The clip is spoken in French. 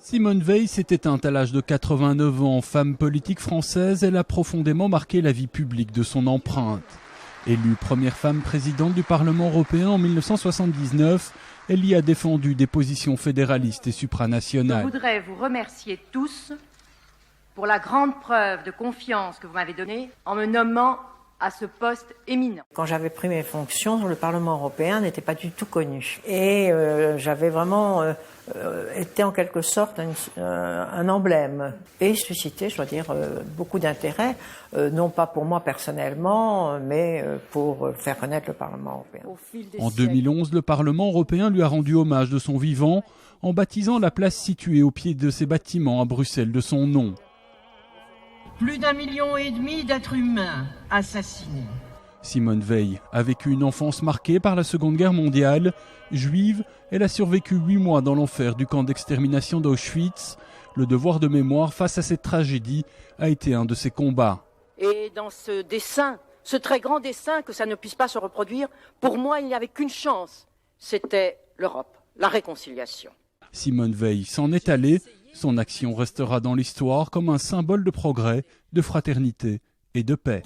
Simone Veil s'est éteinte à l'âge de 89 ans. Femme politique française, elle a profondément marqué la vie publique de son empreinte. Élue première femme présidente du Parlement européen en 1979, elle y a défendu des positions fédéralistes et supranationales. Je voudrais vous remercier tous pour la grande preuve de confiance que vous m'avez donnée en me nommant à ce poste éminent. Quand j'avais pris mes fonctions, le Parlement européen n'était pas du tout connu. Et j'avais vraiment été en quelque sorte un emblème. Et suscité, je dois dire, beaucoup d'intérêt, non pas pour moi personnellement, mais pour faire connaître le Parlement européen. En 2011, le Parlement européen lui a rendu hommage de son vivant en baptisant la place située au pied de ses bâtiments à Bruxelles de son nom. Plus d'1,5 million d'êtres humains assassinés. Simone Veil a vécu une enfance marquée par la Seconde Guerre mondiale. Juive, elle a survécu 8 mois dans l'enfer du camp d'extermination d'Auschwitz. Le devoir de mémoire face à cette tragédie a été un de ses combats. Et dans ce dessein, ce très grand dessein que ça ne puisse pas se reproduire, pour moi, il n'y avait qu'une chance. C'était l'Europe, la réconciliation. Simone Veil s'en est allée. Son action restera dans l'histoire comme un symbole de progrès, de fraternité et de paix.